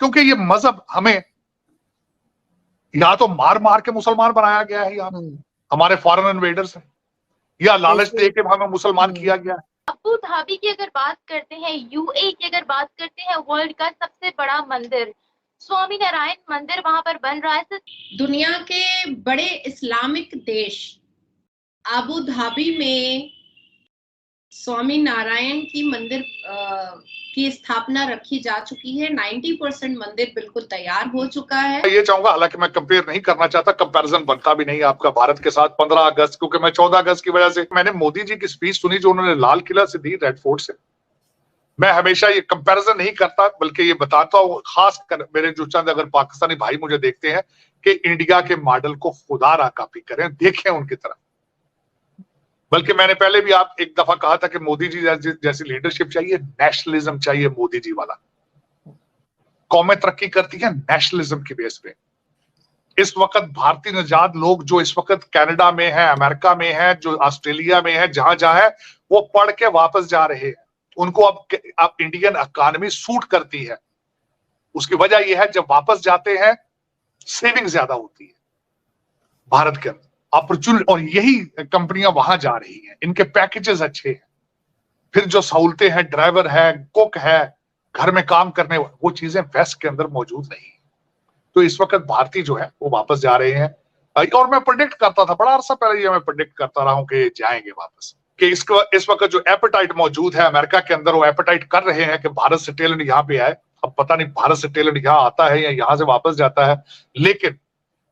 क्योंकि ये मजहब हमें या तो मार मार के मुसलमान बनाया गया है, यहाँ हमारे फॉरेन इन्वेडर्स हैं, या लालच दे के हमें मुसलमान किया गया है। अबू धाबी की अगर बात करते हैं, यूएई की अगर बात करते हैं, वर्ल्ड का सबसे बड़ा मंदिर स्वामी नारायण मंदिर वहां पर बन रहा है। दुनिया के बड़े इस्लामिक देश अबू धाबी में स्वामी नारायण की मंदिर की स्थापना रखी जा चुकी है। 90% मंदिर बिल्कुल तैयार हो चुका है। ये चाहूंगा, हालांकि मैं कंपेयर नहीं करना चाहता, कंपैरिजन बनता भी नहीं आपका भारत के साथ 15 अगस्त, क्योंकि मैं 14 अगस्त की वजह से मैंने मोदी जी की स्पीच सुनी जो उन्होंने लाल किला से दी, रेड फोर्ट से। मैं हमेशा ये कंपैरिजन नहीं करता, बल्कि ये बताता हूँ, खास कर मेरे जो चंद अगर पाकिस्तानी भाई मुझे देखते हैं, कि इंडिया के मॉडल को खुदारा कॉपी करें, देखें उनकी तरफ। बल्कि मैंने पहले भी आप एक दफा कहा था कि मोदी जी जैसी लीडरशिप चाहिए, नेशनलिज्म चाहिए मोदी जी वाला। कौमें तरक्की करती है नेशनलिज्म की बेस पे। इस वक्त भारतीय नजात लोग जो इस वक्त कनाडा में है, अमेरिका में है, जो ऑस्ट्रेलिया में है, जहां जहां है, वो पढ़ के वापस जा रहे हैं। उनको अब इंडियन इकोनॉमी सूट करती है। उसकी वजह यह है, जब वापस जाते हैं सेविंग ज्यादा होती है भारत के अंदर, अपॉर्चुनिटी, और यही कंपनियां वहां जा रही हैं, इनके पैकेजेस अच्छे हैं। फिर जो सहूलतें हैं, ड्राइवर है, कुक है, घर में काम करने, वो चीजें वेस्ट के अंदर मौजूद नहीं है। तो इस वक्त भारतीय जो है वो वापस जा रहे हैं, और मैं प्रेडिक्ट करता था बड़ा अरसा पहले, ये मैं प्रेडिक्ट करता रहा हूं कि जाएंगे वापस। कि इस वक्त जो एपेटाइट मौजूद है अमेरिका के अंदर, वो एपेटाइट कर रहे हैं कि भारत से टैलेंट यहाँ पे आए। अब पता नहीं भारत से टैलेंट यहाँ आता है या यहाँ से वापस जाता है, लेकिन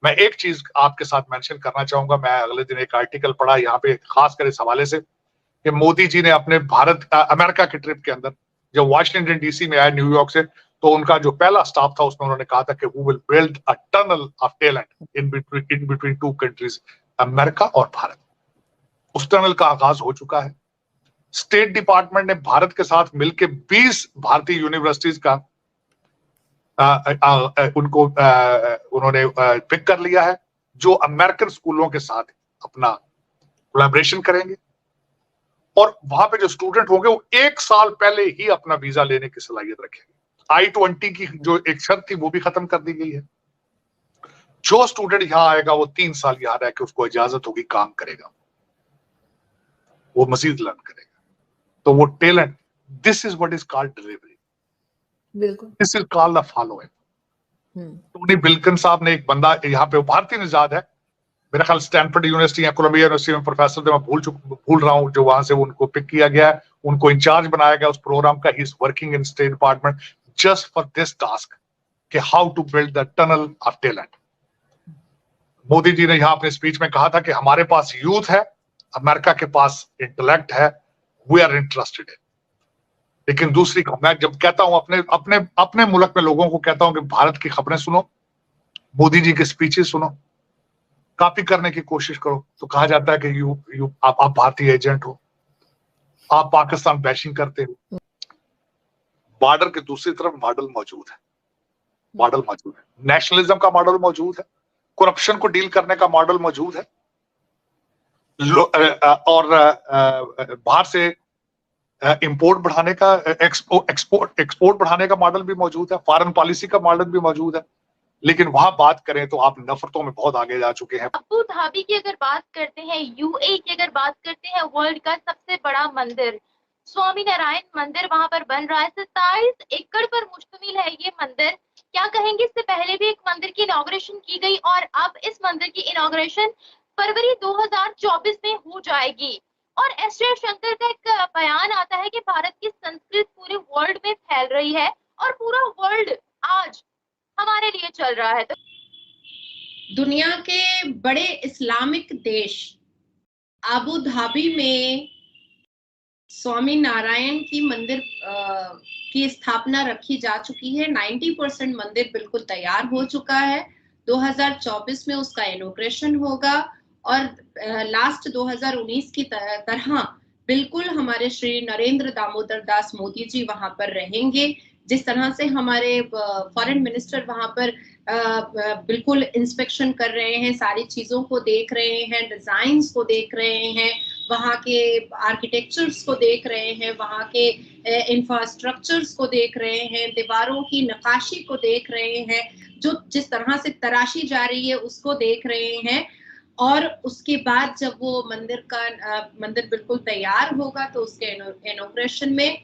मैं एक चीज आपके साथ मेंशन करना चाहूंगा। मैं अगले दिन एक आर्टिकल पढ़ा यहाँ पे, खासकर इस हवाले से, कि मोदी जी ने अपने अमेरिका के ट्रिप के अंदर जब वाशिंगटन डीसी में आए न्यूयॉर्क से, तो उनका जो पहला स्टाफ था उसमें उन्होंने कहा था कि we will build a tunnel of talent in between two countries, America और भारत। उस टनल का आगाज हो चुका है। स्टेट डिपार्टमेंट ने भारत के साथ मिलकर 20 भारतीय यूनिवर्सिटीज का उन्होंने पिक कर लिया है, जो अमेरिकन स्कूलों के साथ अपना कोलैबोरेशन करेंगे, और वहां पे जो स्टूडेंट होंगे वो 1 साल पहले ही अपना वीजा लेने की सलाहियत रखेंगे। I-20 की जो एक शर्त थी वो भी खत्म कर दी गई है। जो स्टूडेंट यहाँ आएगा वो 3 साल यहाँ रह के उसको इजाजत होगी, काम करेगा, वो मजीद लर्न करेगा। तो वो talent, this is what is called delivery, बिल्कुल, this is called the following. Tony Blinken साहब ने, एक बंदा यहाँ पे भारतीय निजात है, मेरा ख्याल स्टैनफोर्ड यूनिवर्सिटी या कोलंबिया यूनिवर्सिटी में प्रोफेसर थे, मैं भूल रहा हूँ, जो वहां से उनको पिक किया गया है, उनको इंचार्ज बनाया गया उस प्रोग्राम का। He is working in State Department just for this task, कि how to build the tunnel of talent. Modi ji ने यहाँ अपने स्पीच में कहा था कि हमारे पास यूथ है, अमेरिका के पास इंटेलेक्ट है, वी आर इंटरेस्टेड इन। लेकिन दूसरी, मैं जब कहता हूं अपने मुल्क में लोगों को कहता हूं कि भारत की खबरें सुनो, मोदी जी के स्पीचेस सुनो, कॉपी करने की कोशिश करो, तो कहा जाता है कि आप भारतीय एजेंट हो, आप पाकिस्तान बैशिंग करते हो। बॉर्डर के दूसरी तरफ मॉडल मौजूद है, नेशनलिज्म का मॉडल मौजूद है, करप्शन को डील करने का मॉडल मौजूद है, और बाहर से इंपोर्ट बढ़ाने का, एक्सपोर्ट बढ़ाने का मॉडल भी मौजूद है, फॉरेन पॉलिसी का मॉडल भी मौजूद है। लेकिन वहां बात करें तो आप नफरतों में बहुत आगे जा चुके हैं। अबू धाबी की अगर बात करते हैं, यूएई की अगर बात करते हैं, वर्ल्ड का सबसे बड़ा मंदिर स्वामी नारायण मंदिर वहां पर बन रहा है। 27 एकड़ पर मुश्तमिल है ये मंदिर। क्या कहेंगे, इससे पहले भी एक मंदिर की इनॉग्रेशन की गई और अब इस मंदिर की इनॉग्रेशन फरवरी 2024 में हो जाएगी। और एस जयशंकर का एक बयान आता है कि भारत की संस्कृति पूरे वर्ल्ड में फैल रही है और पूरा वर्ल्ड आज हमारे लिए चल रहा है। तो दुनिया के बड़े इस्लामिक देश अबू धाबी में स्वामी नारायण की मंदिर की स्थापना रखी जा चुकी है। 90% मंदिर बिल्कुल तैयार हो चुका है। 2024 में उसका इनॉग्रेशन होगा और लास्ट 2019 की तरह बिल्कुल हमारे श्री नरेंद्र दामोदर दास मोदी जी वहां पर रहेंगे। जिस तरह से हमारे फॉरेन मिनिस्टर वहां पर बिल्कुल इंस्पेक्शन कर रहे हैं, सारी चीजों को देख रहे हैं, डिजाइन्स को देख रहे हैं, वहाँ के आर्किटेक्चर्स को देख रहे हैं, वहाँ के इंफ्रास्ट्रक्चर्स को देख रहे हैं, दीवारों की नक्काशी को देख रहे हैं, जो जिस तरह से तराशी जा रही है उसको देख रहे हैं। और उसके बाद जब वो मंदिर बिल्कुल तैयार होगा तो उसके इनॉग्रेशन में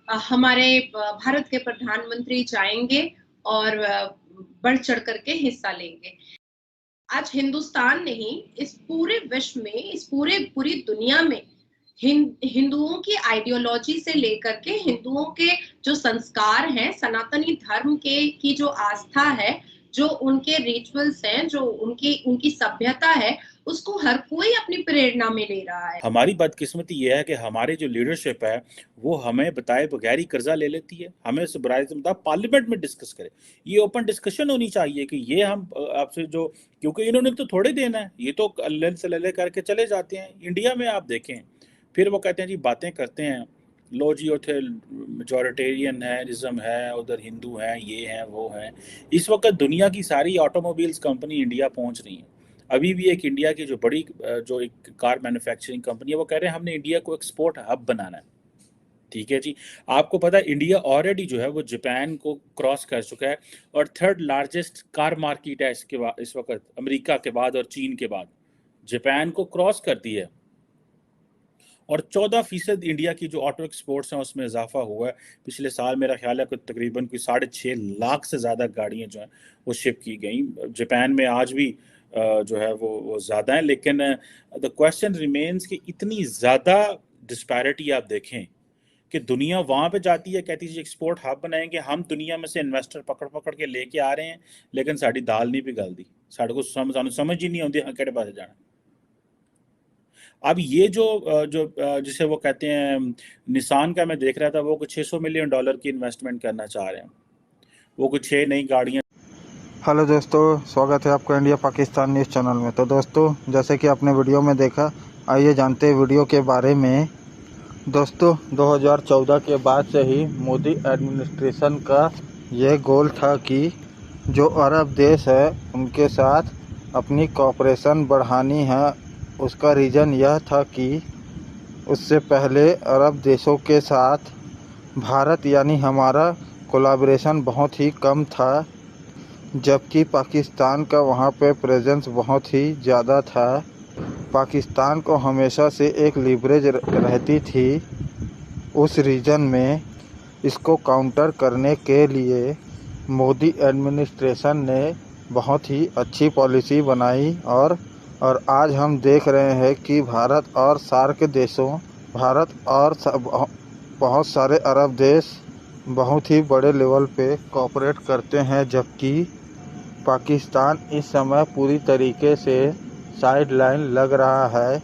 हमारे भारत के प्रधानमंत्री जाएंगे और बढ़ चढ़ करके हिस्सा लेंगे। आज हिंदुस्तान नहीं, इस पूरे विश्व में, इस पूरी दुनिया में हिंदुओं की आइडियोलॉजी से लेकर के हिंदुओं के जो संस्कार हैं, सनातनी धर्म की जो आस्था है, जो उनके रिचुअल्स हैं, जो उनकी सभ्यता है, उसको हर कोई अपनी प्रेरणा में ले रहा है। हमारी बदकिस्मती ये है कि हमारी जो लीडरशिप है वो हमें बताए बगैर ही कर्जा ले लेती है। हमें उस बुराई से मतलब पार्लियामेंट में डिस्कस करे, ये ओपन डिस्कशन होनी चाहिए कि ये हम आपसे जो, क्योंकि इन्होंने तो थोड़े देना है, ये तो अल्लाह से लल्ले करके चले जाते हैं। इंडिया में आप देखें, फिर वो कहते हैं जी बातें करते हैं, लो जी उठे मेजॉरिटेरियनिज्म है, उधर हिंदू हैं, ये हैं वो हैं। इस वक्त दुनिया की सारी ऑटोमोबाइल्स कंपनी इंडिया पहुंच रही हैं। अभी भी एक इंडिया की जो बड़ी जो एक कार मैन्युफैक्चरिंग कंपनी है वो कह रहे हैं हमने इंडिया को एक्सपोर्ट हब बनाना है। ठीक है जी, आपको पता है इंडिया ऑलरेडी जो है वो जापान को क्रॉस कर चुका है और 3rd लार्जेस्ट कार मार्केट है इसके बाद, इस वक्त अमेरिका के बाद और चीन के बाद जापान को क्रॉस कर दिया है। और 14% इंडिया की जो ऑटो एक्सपोर्ट्स हैं उसमें इजाफा हुआ है। पिछले साल मेरा ख्याल है तकरीबन कोई 6.5 लाख से ज़्यादा गाड़ियाँ जो हैं वो शिप की गई। जापान में आज भी जो है वो ज़्यादा है, लेकिन द क्वेश्चन रिमेन्स कि इतनी ज़्यादा डिस्पैरिटी आप देखें कि दुनिया वहाँ पे जाती है, कहती है एक्सपोर्ट हब बनाएंगे, हम दुनिया में से इन्वेस्टर पकड़ के लेके आ रहे हैं, लेकिन साड़ी दाल नहीं पिघलती, साढ़े को समझ ही नहीं आती हाँ केड़े पासे जाना। अब ये जो जिसे वो कहते हैं निसान का मैं देख रहा था, वो कुछ $600 मिलियन की इन्वेस्टमेंट करना चाह रहे हैं, वो कुछ 6 नई गाड़ियाँ। हेलो दोस्तों, स्वागत है आपका इंडिया पाकिस्तान न्यूज़ चैनल में। तो दोस्तों, जैसे कि आपने वीडियो में देखा, आइए जानते हैं वीडियो के बारे में। दोस्तों, 2014 के बाद से ही मोदी एडमिनिस्ट्रेशन का ये गोल था कि जो अरब देश है उनके साथ अपनी कोऑपरेशन बढ़ानी है। उसका रीज़न यह था कि उससे पहले अरब देशों के साथ भारत यानी हमारा कोलैबोरेशन बहुत ही कम था, जबकि पाकिस्तान का वहाँ पे प्रेजेंस बहुत ही ज़्यादा था। पाकिस्तान को हमेशा से एक लीवरेज रहती थी उस रीजन में। इसको काउंटर करने के लिए मोदी एडमिनिस्ट्रेशन ने बहुत ही अच्छी पॉलिसी बनाई और आज हम देख रहे हैं कि भारत और सार्क देशों, भारत और बहुत सारे अरब देश बहुत ही बड़े लेवल पे कोऑपरेट करते हैं, जबकि पाकिस्तान इस समय पूरी तरीके से साइड लाइन लग रहा है।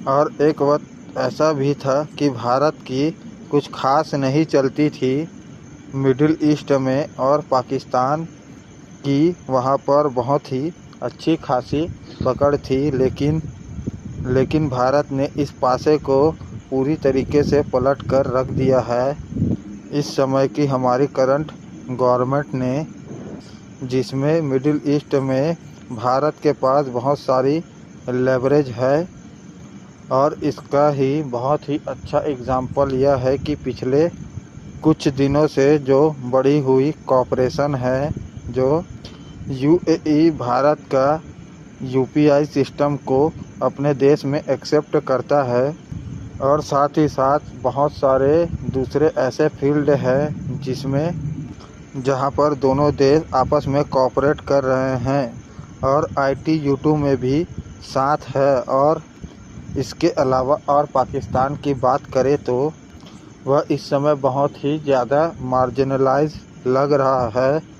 और एक वक्त ऐसा भी था कि भारत की कुछ खास नहीं चलती थी मिडिल ईस्ट में, और पाकिस्तान की वहाँ पर बहुत ही अच्छी खासी पकड़ थी, लेकिन भारत ने इस पासे को पूरी तरीके से पलट कर रख दिया है। इस समय की हमारी करंट गवर्नमेंट ने, जिसमें मिडिल ईस्ट में भारत के पास बहुत सारी लेवरेज है, और इसका ही बहुत ही अच्छा एग्जाम्पल यह है कि पिछले कुछ दिनों से जो बढ़ी हुई कोऑपरेशन है, जो यूएई भारत का यूपीआई सिस्टम को अपने देश में एक्सेप्ट करता है, और साथ ही साथ बहुत सारे दूसरे ऐसे फील्ड हैं जिसमें जहां पर दोनों देश आपस में कोऑपरेट कर रहे हैं, और ITU2 में भी साथ है। और इसके अलावा और पाकिस्तान की बात करें तो वह इस समय बहुत ही ज़्यादा मार्जिनलाइज लग रहा है,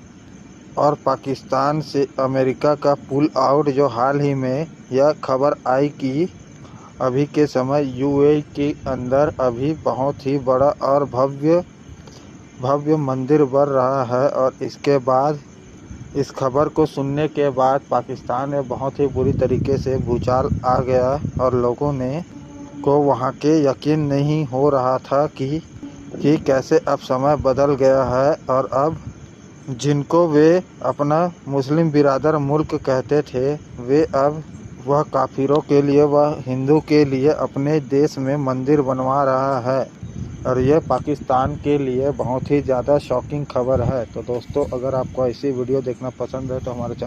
और पाकिस्तान से अमेरिका का पुल आउट जो हाल ही में यह खबर आई कि अभी के समय यूएई के अंदर अभी बहुत ही बड़ा और भव्य मंदिर बन रहा है। और इसके बाद इस खबर को सुनने के बाद पाकिस्तान में बहुत ही बुरी तरीके से भूचाल आ गया, और लोगों को वहाँ के यकीन नहीं हो रहा था कि कैसे अब समय बदल गया है, और अब जिनको वे अपना मुस्लिम बिरादर मुल्क कहते थे, वे अब वह काफिरों के लिए व हिंदू के लिए अपने देश में मंदिर बनवा रहा है और ये पाकिस्तान के लिए बहुत ही ज़्यादा शॉकिंग खबर है। तो दोस्तों, अगर आपको ऐसी वीडियो देखना पसंद है तो हमारे चैनल